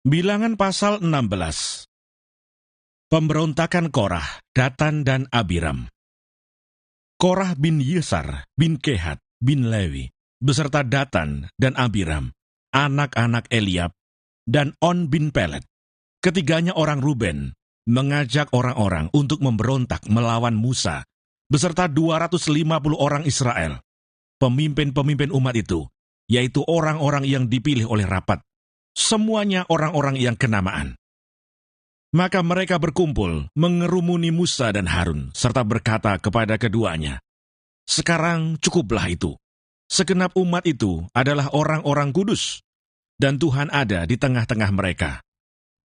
Bilangan pasal 16. Pemberontakan Korah, Datan dan Abiram. Korah bin Yesar bin Kehat bin Lewi, beserta Datan dan Abiram, anak-anak Eliab, dan On bin Pelet. Ketiganya orang Ruben, mengajak orang-orang untuk memberontak melawan Musa, beserta 250 orang Israel. Pemimpin-pemimpin umat itu, yaitu orang-orang yang dipilih oleh rapat, semuanya orang-orang yang kenamaan. Maka mereka berkumpul, mengerumuni Musa dan Harun, serta berkata kepada keduanya, "Sekarang cukuplah itu. Segenap umat itu adalah orang-orang kudus, dan Tuhan ada di tengah-tengah mereka.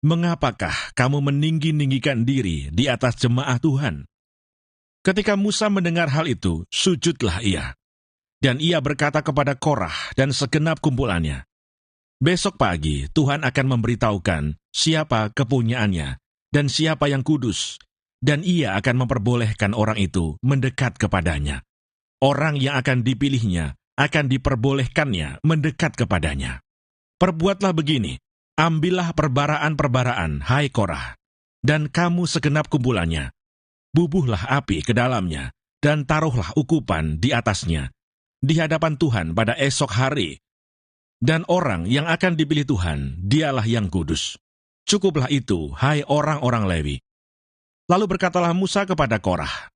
Mengapakah kamu meninggi-ninggikan diri di atas jemaah Tuhan?" Ketika Musa mendengar hal itu, sujudlah ia. Dan ia berkata kepada Korah dan segenap kumpulannya, "Besok pagi Tuhan akan memberitahukan siapa kepunyaannya dan siapa yang kudus, dan ia akan memperbolehkan orang itu mendekat kepadanya. Orang yang akan dipilihnya akan diperbolehkannya mendekat kepadanya. Perbuatlah begini, ambillah perbaraan-perbaraan, hai Korah, dan kamu segenap kumpulannya. Bubuhlah api ke dalamnya, dan taruhlah ukupan di atasnya, di hadapan Tuhan pada esok hari. Dan orang yang akan dipilih Tuhan, dialah yang kudus. Cukuplah itu, hai orang-orang Lewi." Lalu berkatalah Musa kepada Korah,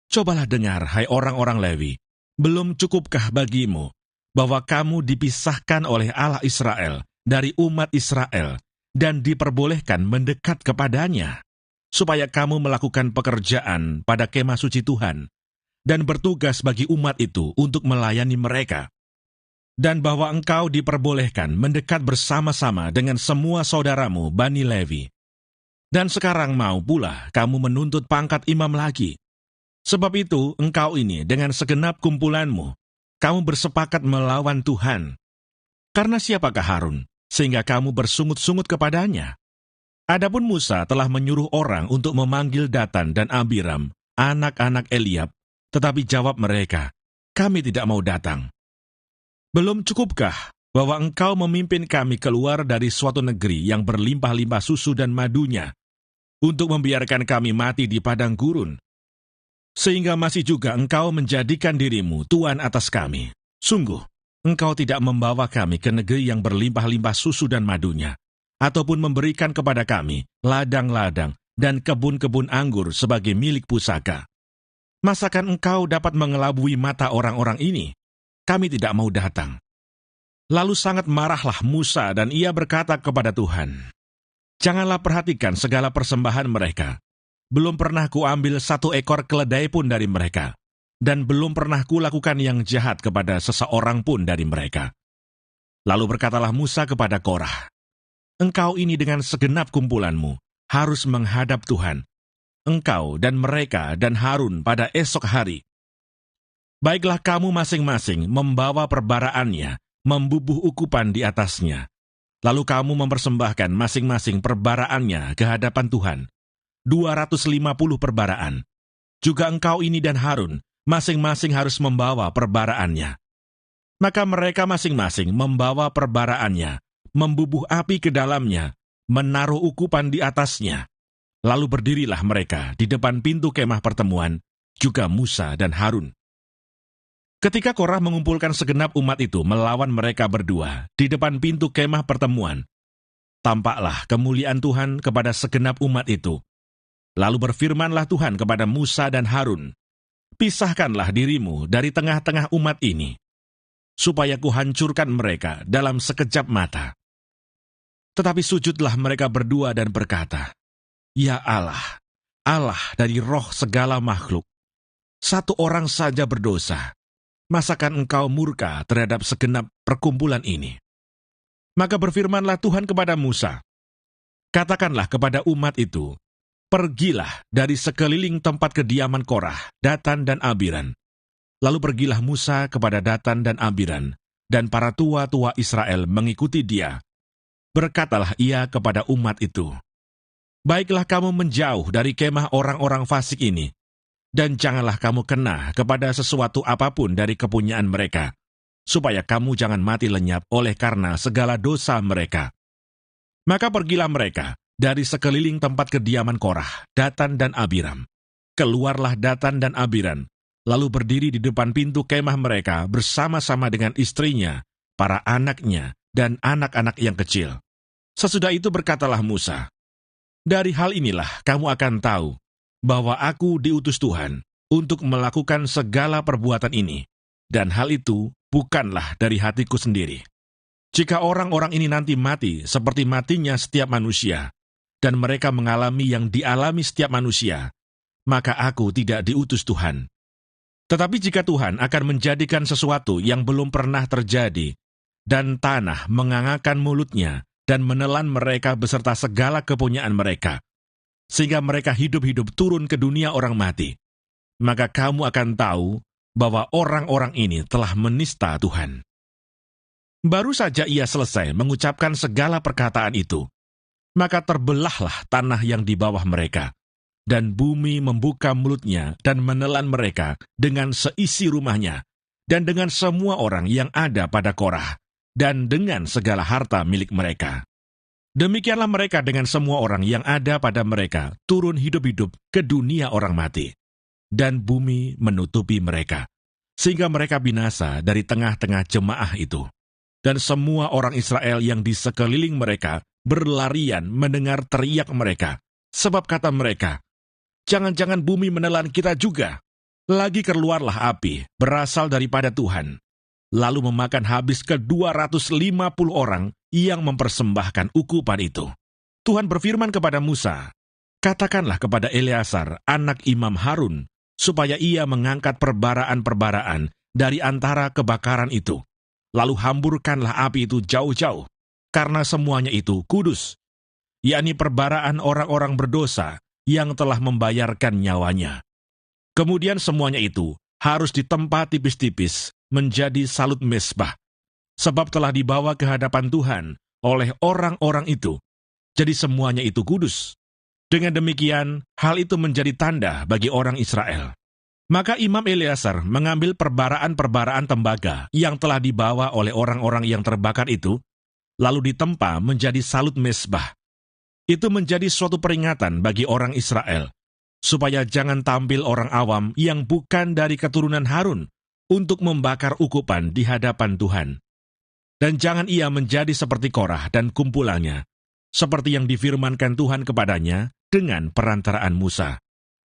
"Cobalah dengar, hai orang-orang Lewi, belum cukupkah bagimu bahwa kamu dipisahkan oleh Allah Israel dari umat Israel dan diperbolehkan mendekat kepadanya, supaya kamu melakukan pekerjaan pada kemah suci Tuhan dan bertugas bagi umat itu untuk melayani mereka, dan bahwa engkau diperbolehkan mendekat bersama-sama dengan semua saudaramu Bani Lewi. Dan sekarang mau pula kamu menuntut pangkat imam lagi. Sebab itu engkau ini dengan segenap kumpulanmu, kamu bersepakat melawan Tuhan. Karena siapakah Harun, sehingga kamu bersungut-sungut kepadanya?" Adapun Musa telah menyuruh orang untuk memanggil Datan dan Abiram, anak-anak Eliab, tetapi jawab mereka, "Kami tidak mau datang." "Belum cukupkah bahwa engkau memimpin kami keluar dari suatu negeri yang berlimpah-limpah susu dan madunya, untuk membiarkan kami mati di padang gurun? Sehingga masih juga engkau menjadikan dirimu tuan atas kami. Sungguh, engkau tidak membawa kami ke negeri yang berlimpah-limpah susu dan madunya, ataupun memberikan kepada kami ladang-ladang dan kebun-kebun anggur sebagai milik pusaka. Masakan engkau dapat mengelabui mata orang-orang ini? Kami tidak mau datang." Lalu sangat marahlah Musa dan ia berkata kepada Tuhan, "Janganlah perhatikan segala persembahan mereka. Belum pernah kuambil satu ekor keledai pun dari mereka, dan belum pernah kulakukan yang jahat kepada seseorang pun dari mereka." Lalu berkatalah Musa kepada Korah, "Engkau ini dengan segenap kumpulanmu harus menghadap Tuhan, engkau dan mereka dan Harun pada esok hari. Baiklah kamu masing-masing membawa perbaraannya, membubuh ukupan di atasnya. Lalu kamu mempersembahkan masing-masing perbaraannya ke hadapan Tuhan, 250 perbaraan. Juga engkau ini dan Harun, masing-masing harus membawa perbaraannya." Maka mereka masing-masing membawa perbaraannya, membubuh api ke dalamnya, menaruh ukupan di atasnya. Lalu berdirilah mereka di depan pintu kemah pertemuan, juga Musa dan Harun. Ketika Korah mengumpulkan segenap umat itu melawan mereka berdua di depan pintu kemah pertemuan, tampaklah kemuliaan Tuhan kepada segenap umat itu. Lalu berfirmanlah Tuhan kepada Musa dan Harun, "Pisahkanlah dirimu dari tengah-tengah umat ini, supaya kuhancurkan mereka dalam sekejap mata." Tetapi sujudlah mereka berdua dan berkata, "Ya Allah, Allah dari roh segala makhluk, satu orang saja berdosa. Masakan engkau murka terhadap segenap perkumpulan ini?" Maka berfirmanlah Tuhan kepada Musa, "Katakanlah kepada umat itu, pergilah dari sekeliling tempat kediaman Korah, Datan dan Abiram." Lalu pergilah Musa kepada Datan dan Abiram, dan para tua-tua Israel mengikuti dia. Berkatalah ia kepada umat itu, "Baiklah kamu menjauh dari kemah orang-orang fasik ini, dan janganlah kamu kena kepada sesuatu apapun dari kepunyaan mereka, supaya kamu jangan mati lenyap oleh karena segala dosa mereka. Maka pergilah mereka dari sekeliling tempat kediaman Korah, Datan dan Abiram. Keluarlah Datan dan Abiram, lalu berdiri di depan pintu kemah mereka bersama-sama dengan istrinya, para anaknya, dan anak-anak yang kecil. Sesudah itu berkatalah Musa, "Dari hal inilah kamu akan tahu bahwa aku diutus Tuhan untuk melakukan segala perbuatan ini, dan hal itu bukanlah dari hatiku sendiri. Jika orang-orang ini nanti mati seperti matinya setiap manusia, dan mereka mengalami yang dialami setiap manusia, maka aku tidak diutus Tuhan. Tetapi jika Tuhan akan menjadikan sesuatu yang belum pernah terjadi, dan tanah mengangakan mulutnya dan menelan mereka beserta segala kepunyaan mereka, sehingga mereka hidup-hidup turun ke dunia orang mati, maka kamu akan tahu bahwa orang-orang ini telah menista Tuhan." Baru saja ia selesai mengucapkan segala perkataan itu, maka terbelahlah tanah yang di bawah mereka, dan bumi membuka mulutnya dan menelan mereka dengan seisi rumahnya, dan dengan semua orang yang ada pada Korah, dan dengan segala harta milik mereka. Demikianlah mereka dengan semua orang yang ada pada mereka turun hidup-hidup ke dunia orang mati, dan bumi menutupi mereka, sehingga mereka binasa dari tengah-tengah jemaah itu. Dan semua orang Israel yang di sekeliling mereka berlarian mendengar teriak mereka, sebab kata mereka, "Jangan-jangan bumi menelan kita juga." Lagi keluarlah api berasal daripada Tuhan, lalu memakan habis ke 250 orang yang mempersembahkan ukupan itu. Tuhan berfirman kepada Musa, "Katakanlah kepada Eleazar, anak Imam Harun, supaya ia mengangkat perbaraan-perbaraan dari antara kebakaran itu. Lalu hamburkanlah api itu jauh-jauh, karena semuanya itu kudus, yakni perbaraan orang-orang berdosa yang telah membayarkan nyawanya. Kemudian semuanya itu harus ditempa tipis-tipis menjadi salut mezbah, sebab telah dibawa ke hadapan Tuhan oleh orang-orang itu. Jadi semuanya itu kudus. Dengan demikian, hal itu menjadi tanda bagi orang Israel." Maka Imam Eleazar mengambil perbaraan-perbaraan tembaga yang telah dibawa oleh orang-orang yang terbakar itu, lalu ditempa menjadi salut mezbah. Itu menjadi suatu peringatan bagi orang Israel, supaya jangan tampil orang awam yang bukan dari keturunan Harun untuk membakar ukupan di hadapan Tuhan. Dan jangan ia menjadi seperti Korah dan kumpulannya, seperti yang difirmankan Tuhan kepadanya dengan perantaraan Musa.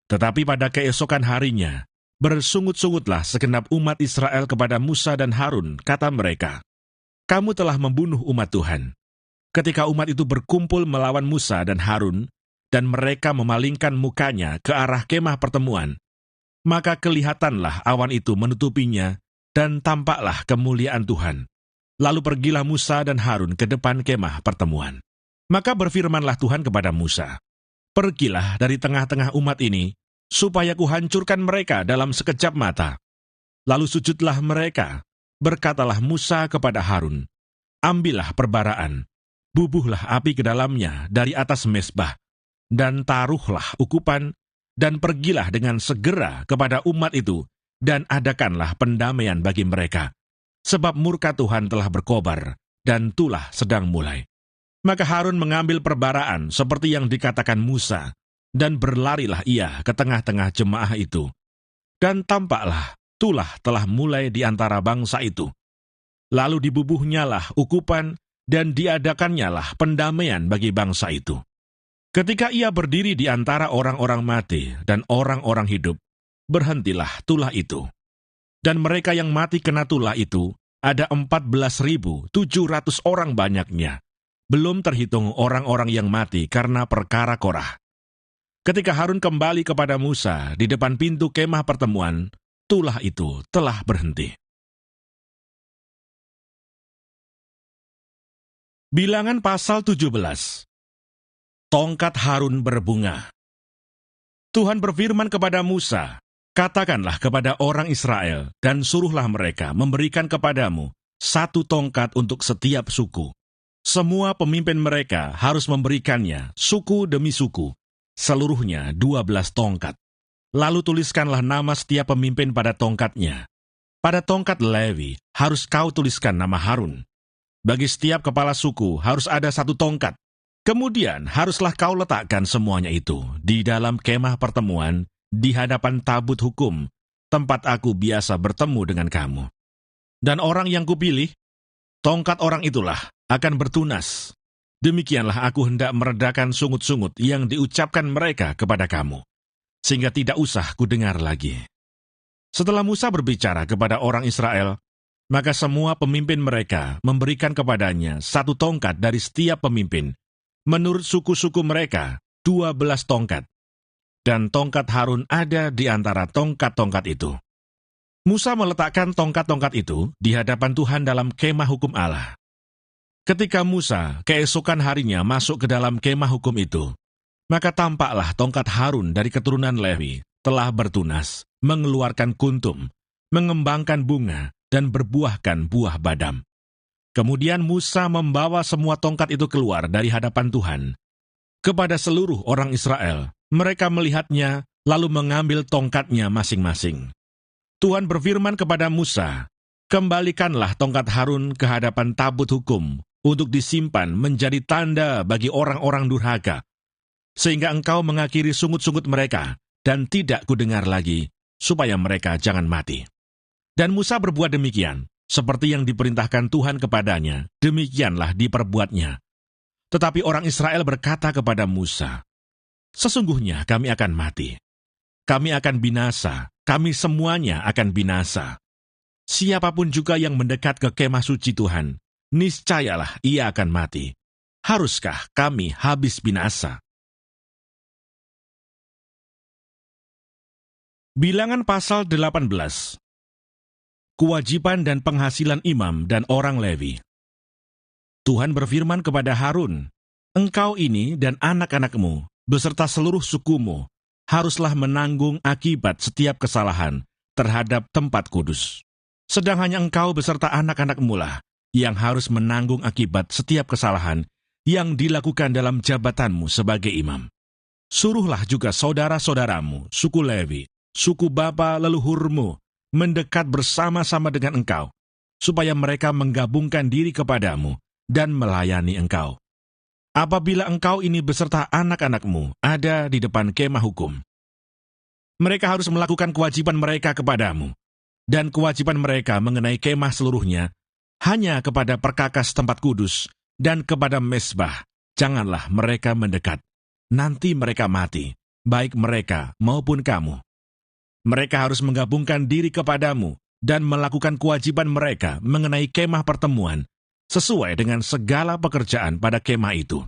Tetapi pada keesokan harinya, bersungut-sungutlah segenap umat Israel kepada Musa dan Harun, kata mereka, "Kamu telah membunuh umat Tuhan." Ketika umat itu berkumpul melawan Musa dan Harun, dan mereka memalingkan mukanya ke arah kemah pertemuan, maka kelihatanlah awan itu menutupinya, dan tampaklah kemuliaan Tuhan. Lalu pergilah Musa dan Harun ke depan kemah pertemuan. Maka berfirmanlah Tuhan kepada Musa, "Pergilah dari tengah-tengah umat ini, supaya kuhancurkan mereka dalam sekejap mata." Lalu sujudlah mereka. Berkatalah Musa kepada Harun, "Ambillah perbaraan, bubuhlah api ke dalamnya dari atas mezbah, dan taruhlah ukupan, dan pergilah dengan segera kepada umat itu, dan adakanlah pendamaian bagi mereka, sebab murka Tuhan telah berkobar, dan tulah sedang mulai." Maka Harun mengambil perbaraan seperti yang dikatakan Musa, dan berlarilah ia ke tengah-tengah jemaah itu. Dan tampaklah tulah telah mulai di antara bangsa itu. Lalu dibubuhnyalah ukupan, dan diadakannyalah pendamaian bagi bangsa itu. Ketika ia berdiri di antara orang-orang mati dan orang-orang hidup, berhentilah tulah itu. Dan mereka yang mati kena tulah itu ada 14.700 orang banyaknya, belum terhitung orang-orang yang mati karena perkara Korah. Ketika Harun kembali kepada Musa di depan pintu kemah pertemuan, tulah itu telah berhenti. Bilangan pasal 17. Tongkat Harun berbunga. Tuhan berfirman kepada Musa, "Katakanlah kepada orang Israel, dan suruhlah mereka memberikan kepadamu 1 tongkat untuk setiap suku. Semua pemimpin mereka harus memberikannya, suku demi suku, seluruhnya 12 tongkat. Lalu tuliskanlah nama setiap pemimpin pada tongkatnya. Pada tongkat Lewi harus kau tuliskan nama Harun. Bagi setiap kepala suku harus ada 1 tongkat, Kemudian haruslah kau letakkan semuanya itu di dalam kemah pertemuan di hadapan tabut hukum, tempat aku biasa bertemu dengan kamu. Dan orang yang kupilih, tongkat orang itulah akan bertunas. Demikianlah aku hendak meredakan sungut-sungut yang diucapkan mereka kepada kamu, sehingga tidak usah kudengar lagi. Setelah Musa berbicara kepada orang Israel, maka semua pemimpin mereka memberikan kepadanya 1 tongkat dari setiap pemimpin, menurut suku-suku mereka 12 tongkat. Dan tongkat Harun ada di antara tongkat-tongkat itu. Musa meletakkan tongkat-tongkat itu di hadapan Tuhan dalam kemah hukum Allah. Ketika Musa keesokan harinya masuk ke dalam kemah hukum itu, maka tampaklah tongkat Harun dari keturunan Lewi telah bertunas, mengeluarkan kuntum, mengembangkan bunga, dan berbuahkan buah badam. Kemudian Musa membawa semua tongkat itu keluar dari hadapan Tuhan. Kepada seluruh orang Israel, mereka melihatnya, lalu mengambil tongkatnya masing-masing. Tuhan berfirman kepada Musa, "Kembalikanlah tongkat Harun ke hadapan tabut hukum, untuk disimpan menjadi tanda bagi orang-orang durhaka, sehingga engkau mengakhiri sungut-sungut mereka, dan tidak kudengar lagi, supaya mereka jangan mati." Dan Musa berbuat demikian. Seperti yang diperintahkan Tuhan kepadanya, demikianlah diperbuatnya. Tetapi orang Israel berkata kepada Musa, "Sesungguhnya kami akan mati. Kami akan binasa, kami semuanya akan binasa. Siapapun juga yang mendekat ke kemah suci Tuhan, niscayalah ia akan mati. Haruskah kami habis binasa?" Bilangan pasal 18. Kewajiban dan penghasilan imam dan orang Lewi. Tuhan berfirman kepada Harun, "Engkau ini dan anak-anakmu, beserta seluruh sukumu, haruslah menanggung akibat setiap kesalahan terhadap tempat kudus. Sedang hanya engkau beserta anak-anakmu lah yang harus menanggung akibat setiap kesalahan yang dilakukan dalam jabatanmu sebagai imam. Suruhlah juga saudara-saudaramu, suku Lewi, suku bapa leluhurmu, mendekat bersama-sama dengan engkau, supaya mereka menggabungkan diri kepadamu dan melayani engkau. Apabila engkau ini beserta anak-anakmu ada di depan kemah hukum, mereka harus melakukan kewajiban mereka kepadamu, dan kewajiban mereka mengenai kemah seluruhnya, hanya kepada perkakas tempat kudus dan kepada mezbah, janganlah mereka mendekat. Nanti mereka mati, baik mereka maupun kamu. Mereka harus menggabungkan diri kepadamu dan melakukan kewajiban mereka mengenai kemah pertemuan, sesuai dengan segala pekerjaan pada kemah itu.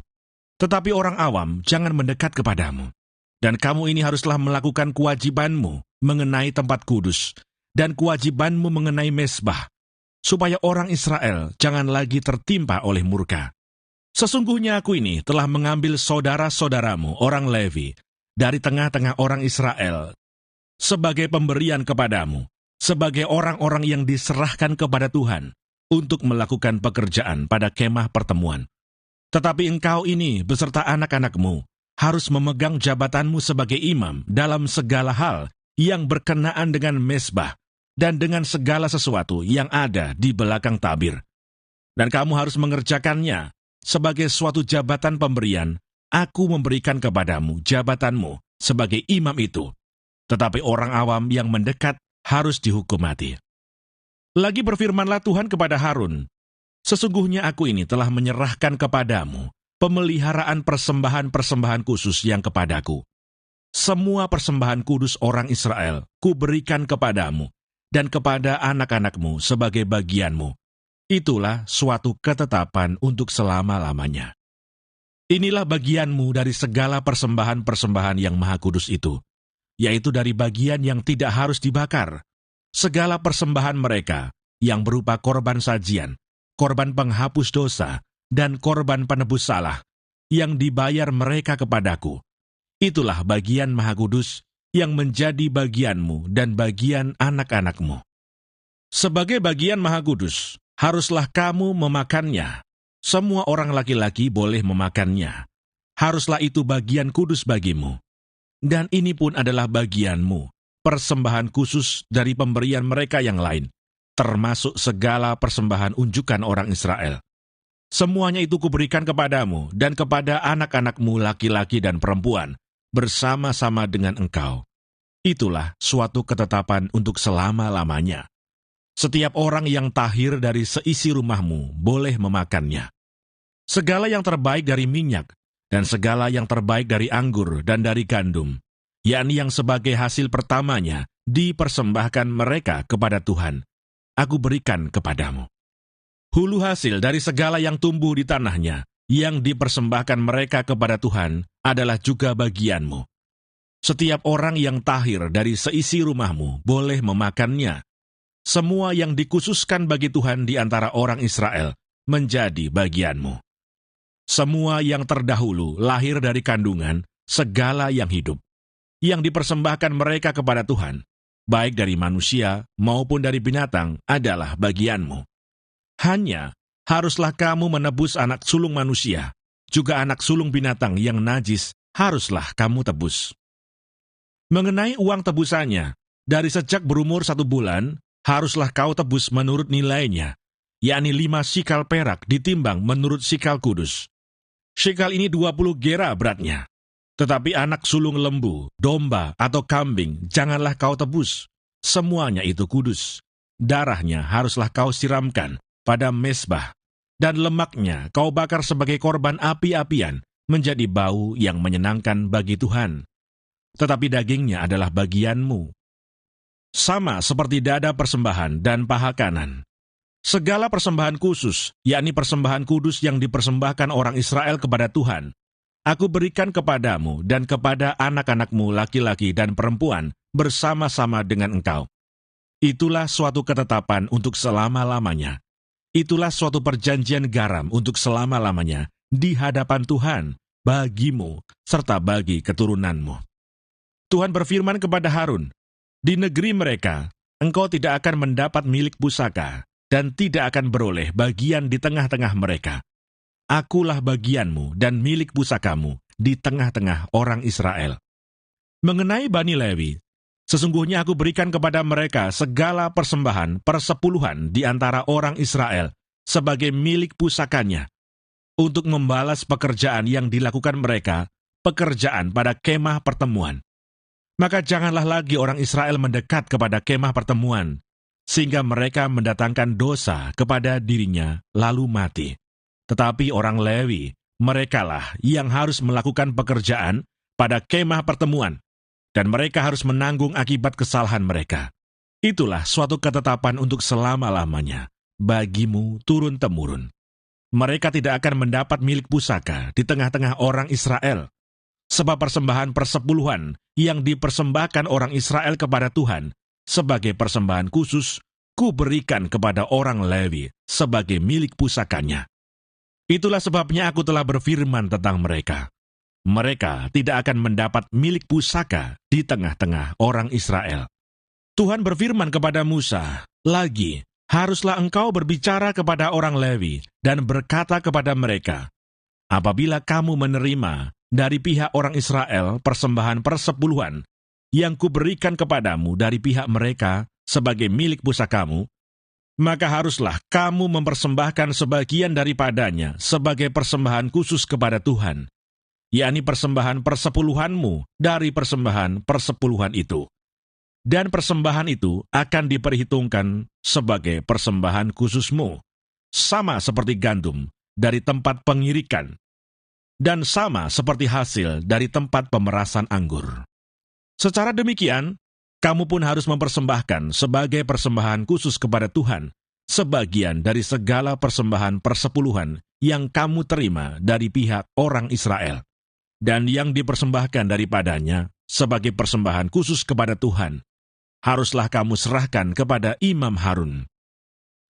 Tetapi orang awam jangan mendekat kepadamu. Dan kamu ini haruslah melakukan kewajibanmu mengenai tempat kudus, dan kewajibanmu mengenai mezbah, supaya orang Israel jangan lagi tertimpa oleh murka. Sesungguhnya aku ini telah mengambil saudara-saudaramu, orang Lewi, dari tengah-tengah orang Israel, sebagai pemberian kepadamu, sebagai orang-orang yang diserahkan kepada Tuhan, untuk melakukan pekerjaan pada kemah pertemuan. Tetapi engkau ini beserta anak-anakmu, harus memegang jabatanmu sebagai imam dalam segala hal yang berkenaan dengan mezbah, dan dengan segala sesuatu yang ada di belakang tabir. Dan kamu harus mengerjakannya sebagai suatu jabatan pemberian. Aku memberikan kepadamu jabatanmu sebagai imam itu. Tetapi orang awam yang mendekat harus dihukum mati. Lagi berfirmanlah Tuhan kepada Harun, "Sesungguhnya aku ini telah menyerahkan kepadamu pemeliharaan persembahan-persembahan khusus yang kepadaku. Semua persembahan kudus orang Israel kuberikan kepadamu dan kepada anak-anakmu sebagai bagianmu. Itulah suatu ketetapan untuk selama-lamanya. Inilah bagianmu dari segala persembahan-persembahan yang maha kudus itu, yaitu dari bagian yang tidak harus dibakar, segala persembahan mereka yang berupa korban sajian, korban penghapus dosa, dan korban penebus salah, yang dibayar mereka kepadaku. Itulah bagian maha kudus yang menjadi bagianmu dan bagian anak-anakmu. Sebagai bagian maha kudus, haruslah kamu memakannya. Semua orang laki-laki boleh memakannya. Haruslah itu bagian kudus bagimu. Dan ini pun adalah bagianmu, persembahan khusus dari pemberian mereka yang lain, termasuk segala persembahan unjukan orang Israel. Semuanya itu kuberikan kepadamu dan kepada anak-anakmu laki-laki dan perempuan, bersama-sama dengan engkau. Itulah suatu ketetapan untuk selama-lamanya. Setiap orang yang tahir dari seisi rumahmu boleh memakannya. Segala yang terbaik dari minyak, dan segala yang terbaik dari anggur dan dari gandum, yakni yang sebagai hasil pertamanya, dipersembahkan mereka kepada Tuhan, aku berikan kepadamu. Hulu hasil dari segala yang tumbuh di tanahnya, yang dipersembahkan mereka kepada Tuhan, adalah juga bagianmu. Setiap orang yang tahir dari seisi rumahmu boleh memakannya. Semua yang dikhususkan bagi Tuhan di antara orang Israel menjadi bagianmu. Semua yang terdahulu lahir dari kandungan, segala yang hidup, yang dipersembahkan mereka kepada Tuhan, baik dari manusia maupun dari binatang, adalah bagianmu. Hanya haruslah kamu menebus anak sulung manusia, juga anak sulung binatang yang najis haruslah kamu tebus. Mengenai uang tebusannya, dari sejak berumur 1 bulan, haruslah kau tebus menurut nilainya, yakni 5 sikal perak ditimbang menurut sikal kudus. Sikal ini 20 gera beratnya. Tetapi anak sulung lembu, domba, atau kambing, janganlah kau tebus. Semuanya itu kudus. Darahnya haruslah kau siramkan pada mezbah, dan lemaknya kau bakar sebagai korban api-apian, menjadi bau yang menyenangkan bagi Tuhan. Tetapi dagingnya adalah bagianmu. Sama seperti dada persembahan dan paha kanan. Segala persembahan khusus, yakni persembahan kudus yang dipersembahkan orang Israel kepada Tuhan, aku berikan kepadamu dan kepada anak-anakmu laki-laki dan perempuan bersama-sama dengan engkau. Itulah suatu ketetapan untuk selama-lamanya. Itulah suatu perjanjian garam untuk selama-lamanya di hadapan Tuhan, bagimu, serta bagi keturunanmu. Tuhan berfirman kepada Harun, di negeri mereka, engkau tidak akan mendapat milik pusaka, dan tidak akan beroleh bagian di tengah-tengah mereka. Akulah bagianmu dan milik pusakamu di tengah-tengah orang Israel. Mengenai Bani Lewi, sesungguhnya aku berikan kepada mereka segala persembahan persepuluhan di antara orang Israel sebagai milik pusakanya, untuk membalas pekerjaan yang dilakukan mereka, pekerjaan pada kemah pertemuan. Maka janganlah lagi orang Israel mendekat kepada kemah pertemuan, sehingga mereka mendatangkan dosa kepada dirinya lalu mati. Tetapi orang Lewi, merekalah yang harus melakukan pekerjaan pada kemah pertemuan, dan mereka harus menanggung akibat kesalahan mereka. Itulah suatu ketetapan untuk selama-lamanya, bagimu turun-temurun. Mereka tidak akan mendapat milik pusaka di tengah-tengah orang Israel, sebab persembahan persepuluhan yang dipersembahkan orang Israel kepada Tuhan sebagai persembahan khusus, ku berikan kepada orang Lewi sebagai milik pusakanya. Itulah sebabnya aku telah berfirman tentang mereka. Mereka tidak akan mendapat milik pusaka di tengah-tengah orang Israel. Tuhan berfirman kepada Musa, lagi, haruslah engkau berbicara kepada orang Lewi dan berkata kepada mereka, apabila kamu menerima dari pihak orang Israel persembahan persepuluhan yang kuberikan kepadamu dari pihak mereka sebagai milik pusakamu, maka haruslah kamu mempersembahkan sebagian daripadanya sebagai persembahan khusus kepada Tuhan, yakni persembahan persepuluhanmu dari persembahan persepuluhan itu. Dan persembahan itu akan diperhitungkan sebagai persembahan khususmu, sama seperti gandum dari tempat pengirikan, dan sama seperti hasil dari tempat pemerasan anggur. Secara demikian, kamu pun harus mempersembahkan sebagai persembahan khusus kepada Tuhan, sebagian dari segala persembahan persepuluhan yang kamu terima dari pihak orang Israel, dan yang dipersembahkan daripadanya sebagai persembahan khusus kepada Tuhan, haruslah kamu serahkan kepada Imam Harun.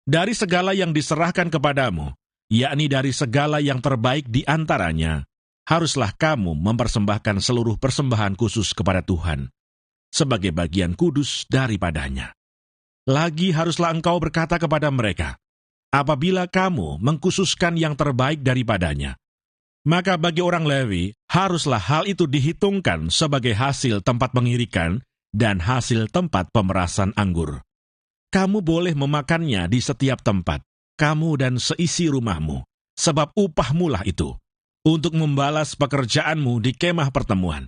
Dari segala yang diserahkan kepadamu, yakni dari segala yang terbaik di antaranya, haruslah kamu mempersembahkan seluruh persembahan khusus kepada Tuhan, sebagai bagian kudus daripadanya. Lagi haruslah engkau berkata kepada mereka, apabila kamu mengkhususkan yang terbaik daripadanya, maka bagi orang Lewi, haruslah hal itu dihitungkan sebagai hasil tempat pengirikan dan hasil tempat pemerasan anggur. Kamu boleh memakannya di setiap tempat, kamu dan seisi rumahmu, sebab upahmulah itu, untuk membalas pekerjaanmu di kemah pertemuan.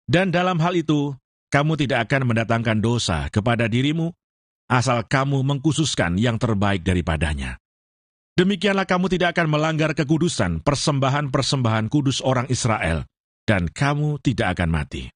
Dan dalam hal itu, kamu tidak akan mendatangkan dosa kepada dirimu, asal kamu mengkhususkan yang terbaik daripadanya. Demikianlah kamu tidak akan melanggar kekudusan persembahan-persembahan kudus orang Israel, dan kamu tidak akan mati.